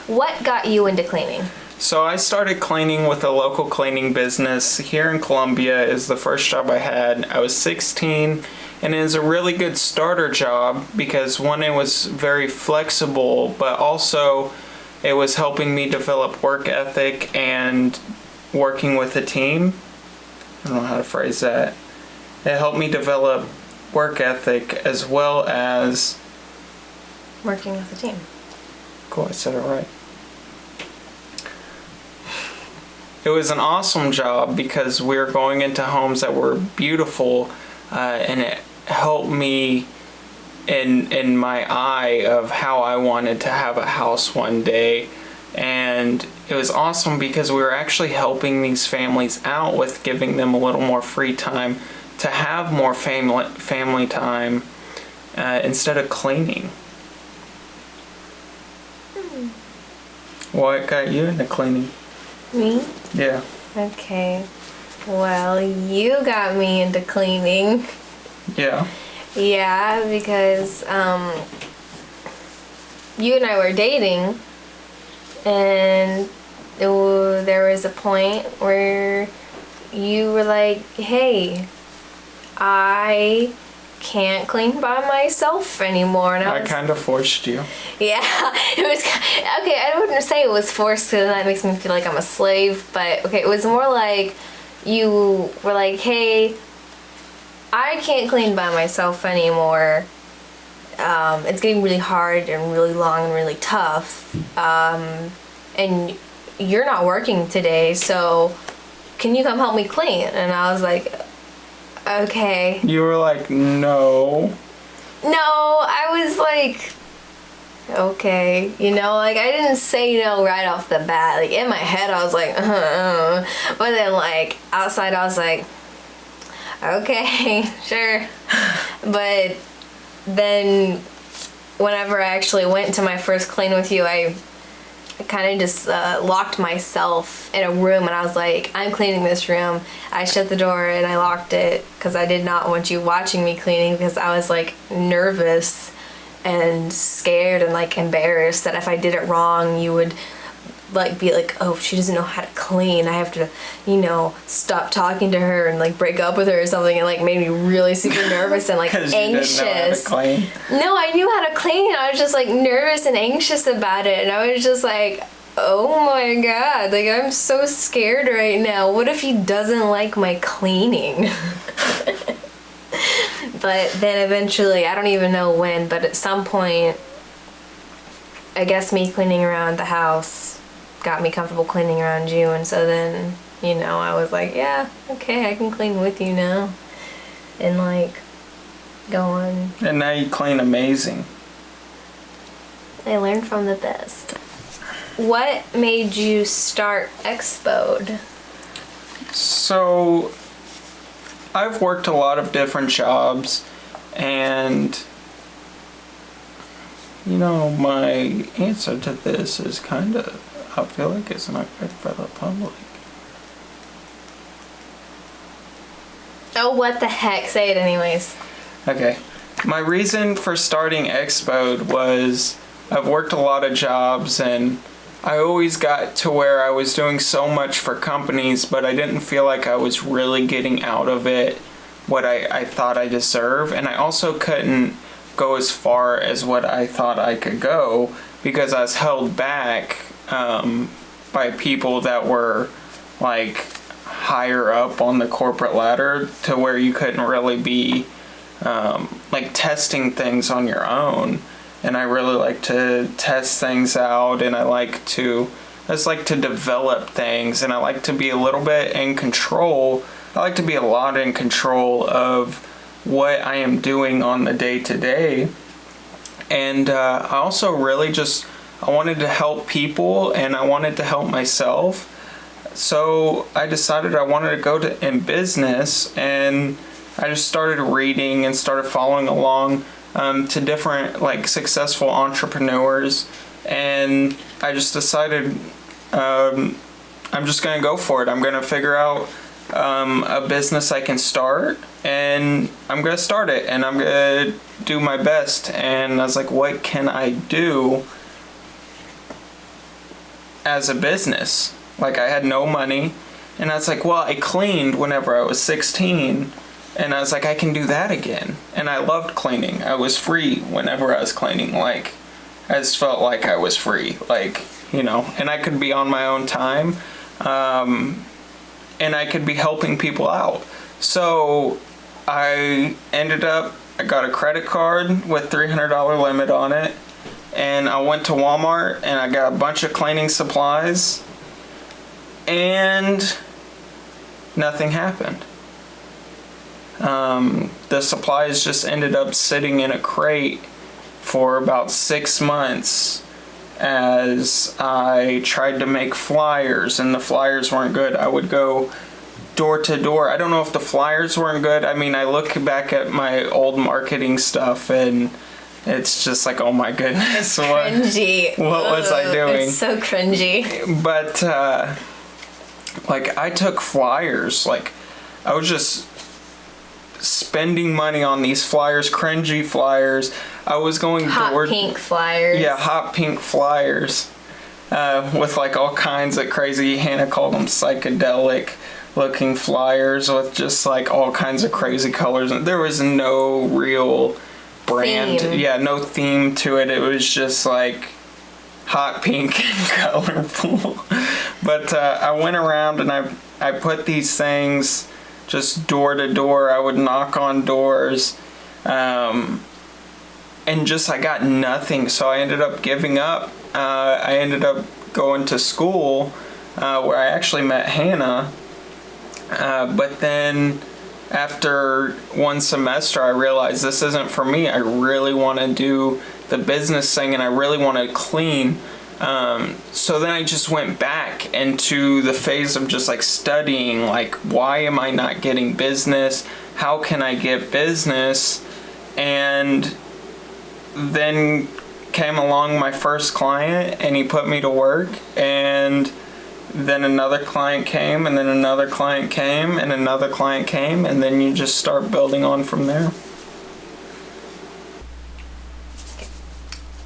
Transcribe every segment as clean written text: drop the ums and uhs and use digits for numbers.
What got you into cleaning? So I started cleaning with a local cleaning business here in Columbia. Is the first job I had. I was 16, and it was a really good starter job because one, it was very flexible, but also it was helping me develop work ethic and working with a team. I don't know how to phrase that. It helped me develop work ethic as well as Working with a team. Cool, I said it right. It was an awesome job because we were going into homes that were beautiful, and it helped me in my eye of how I wanted to have a house one day. And it was awesome because we were actually helping these families out with giving them a little more free time to have more family time instead of cleaning. What got you into cleaning? Me? Yeah. Okay. Well, you got me into cleaning. Yeah. Yeah, because you and I were dating, and there was a point where you were like, hey, I can't clean by myself anymore. And I kind of forced you. Yeah, it was, okay, I wouldn't say it was forced because that makes me feel like I'm a slave, but okay, it was more like you were like, hey, I can't clean by myself anymore. It's getting really hard and really long and really tough. And you're not working today, so can you come help me clean? And I was like, okay. You were like, no. No, I was like, okay. You know, like I didn't say no right off the bat. Like in my head, I was like, but then like outside, I was like, okay, sure. But then whenever I actually went to my first clean with you, I kind of just locked myself in a room, and I was like, I'm cleaning this room. I shut the door and I locked it because I did not want you watching me cleaning, because I was like nervous and scared and like embarrassed that if I did it wrong, you would like be like, oh, she doesn't know how to clean, I have to, you know, stop talking to her and like break up with her or something. It like made me really super nervous and like anxious. You didn't know how to clean. No, I knew how to clean. I was just like nervous and anxious about it, and I was just like, oh my god, like I'm so scared right now. What if he doesn't like my cleaning? But then eventually, I don't even know when, but at some point, I guess me cleaning around the house got me comfortable cleaning around you, and so then, you know, I was like, yeah, okay, I can clean with you now, and like go on. And now you clean amazing. I learned from the best. What made you start ExBode? So I've worked a lot of different jobs, and you know, my answer to this is kind of, I feel like it's not good for the public. Oh, what the heck? Say it anyways. Okay. My reason for starting ExBode was I've worked a lot of jobs, and I always got to where I was doing so much for companies, but I didn't feel like I was really getting out of it what I thought I deserved. And I also couldn't go as far as what I thought I could go because I was held back by people that were like higher up on the corporate ladder, to where you couldn't really be like testing things on your own. And I really like to test things out, and I just like to develop things, and I like to be a little bit in control. I like to be a lot in control of what I am doing on the day-to-day. And I also really I wanted to help people, and I wanted to help myself. So I decided I wanted to go in business, and I just started reading and started following along to different like successful entrepreneurs, and I just decided I'm just gonna go for it. I'm gonna figure out a business I can start, and I'm gonna start it, and I'm gonna do my best. And I was like, what can I do as a business. Like, I had no money, and I was like, well, I cleaned whenever I was 16, and I was like, I can do that again. And I loved cleaning. I was free whenever I was cleaning. Like, I just felt like I was free. Like, you know, and I could be on my own time, and I could be helping people out. So I got a credit card with $300 limit on it, and I went to Walmart and I got a bunch of cleaning supplies, and nothing happened. The supplies just ended up sitting in a crate for about 6 months as I tried to make flyers, and the flyers weren't good. I would go door to door. I don't know if the flyers weren't good. I mean, I look back at my old marketing stuff and it's just like, oh my goodness. Cringy. What was I doing? It's so cringy. But, like, I took flyers. Like, I was just spending money on these flyers, cringy flyers. I was going hot pink flyers. Yeah, hot pink flyers. With like all kinds of crazy, Hannah called them psychedelic looking flyers with just like all kinds of crazy colors. There was no real brand. Theme. Yeah, no theme to it. It was just like hot pink and colorful. But I went around and I put these things just door to door. I would knock on doors. And just I got nothing. So I ended up giving up. I ended up going to school where I actually met Hannah. But then after one semester, I realized this isn't for me. I really want to do the business thing and I really want to clean. So then I just went back into the phase of just like studying, like, why am I not getting business? How can I get business? And then came along my first client and he put me to work, and then another client came, and then another client came, and another client came, and then you just start building on from there.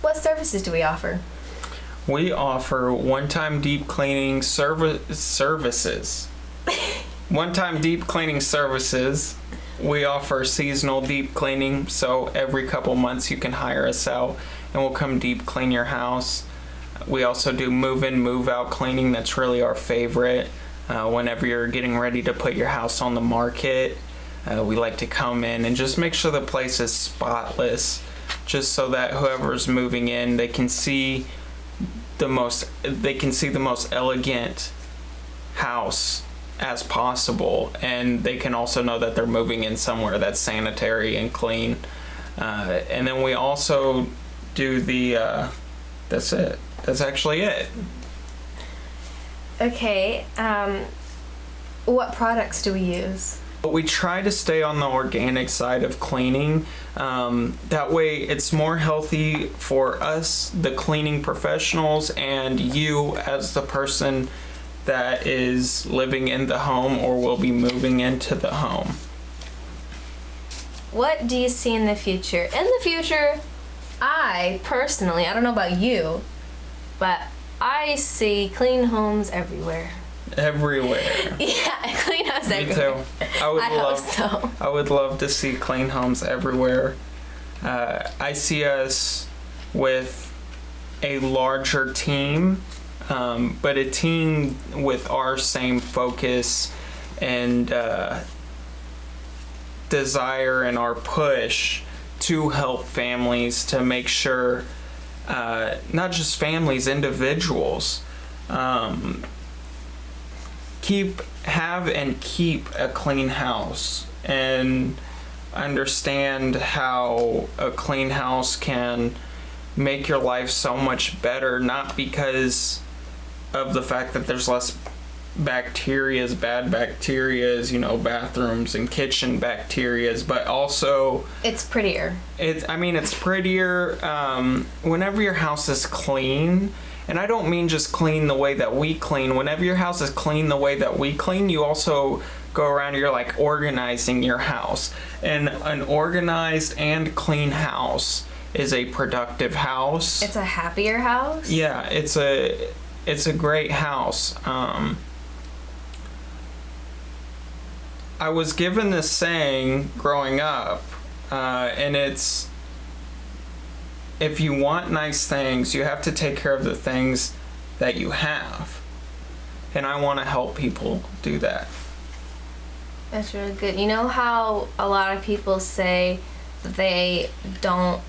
What services do we offer? We offer one-time deep cleaning services. One-time deep cleaning services. We offer seasonal deep cleaning, so every couple months you can hire us out and we'll come deep clean your house. We also do move-in, move-out cleaning. That's really our favorite. Whenever you're getting ready to put your house on the market, we like to come in and just make sure the place is spotless, just so that whoever's moving in, they can see the most elegant house as possible, and they can also know that they're moving in somewhere that's sanitary and clean. And then we also do the that's it. That's actually it. Okay. What products do we use? We try to stay on the organic side of cleaning. That way it's more healthy for us, the cleaning professionals, and you as the person that is living in the home or will be moving into the home. What do you see in the future? In the future, I personally, I don't know about you, but I see clean homes everywhere. Everywhere. Yeah, clean homes Me everywhere. too. I would love to see clean homes everywhere. I see us with a larger team, but a team with our same focus and desire and our push to help families, to make sure, not just families, individuals, keep a clean house and understand how a clean house can make your life so much better, not because of the fact that there's less bad bacterias, bathrooms and kitchen bacterias, but also it's prettier. It's prettier whenever your house is clean. And I don't mean just clean the way that we clean. Whenever your house is clean the way that we clean, you also go around, you're like organizing your house. And an organized and clean house is a productive house. It's a happier house. Yeah, it's a great house. I was given this saying growing up, and it's, if you want nice things, you have to take care of the things that you have. And I want to help people do that. That's really good. You know how a lot of people say that they don't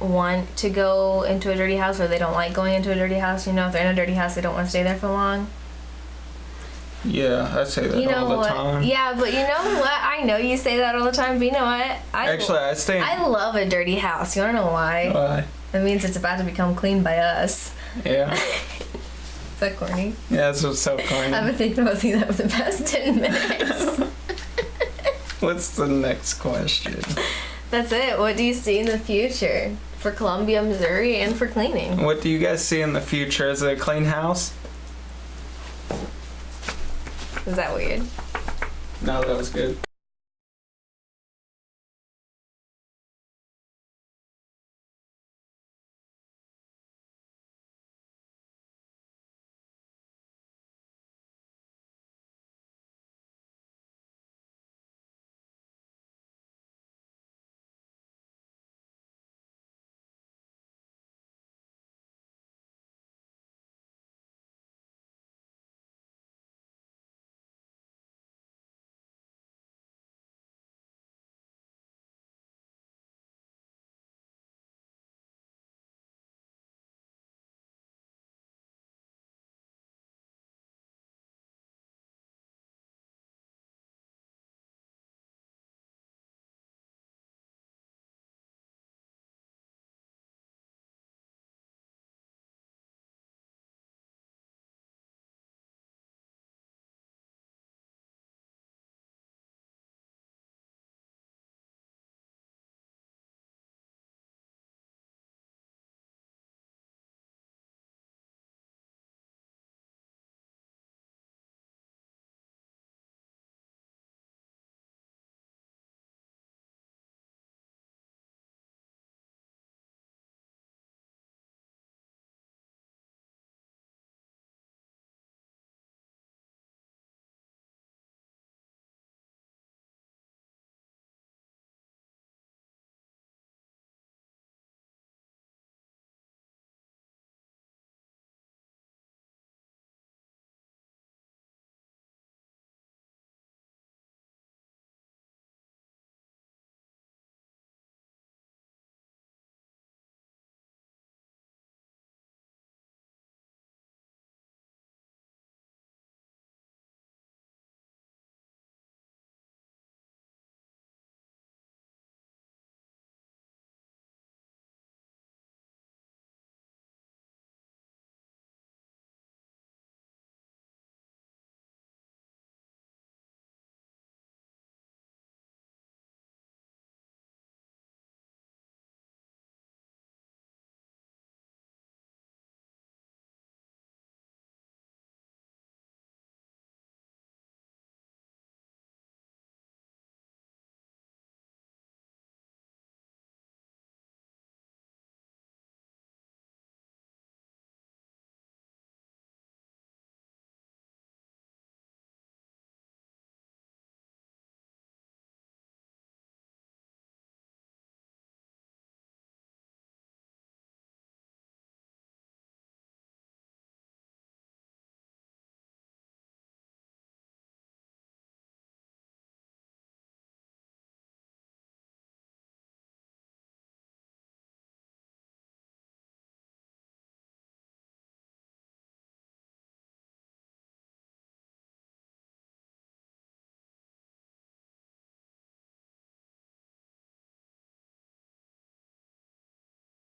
want to go into a dirty house, or they don't like going into a dirty house? You know, if they're in a dirty house, they don't want to stay there for long. Yeah, I say that all the time. Yeah, but you know what? I know you say that all the time, but you know what? I love a dirty house. You wanna know why? Why? That means it's about to become clean by us. Yeah. Is that corny? Yeah, that's what's so corny. I've been thinking about saying that for the past 10 minutes. What's the next question? That's it. What do you see in the future for Columbia, Missouri, and for cleaning? What do you guys see in the future? Is it a clean house? Is that weird? No, that was good.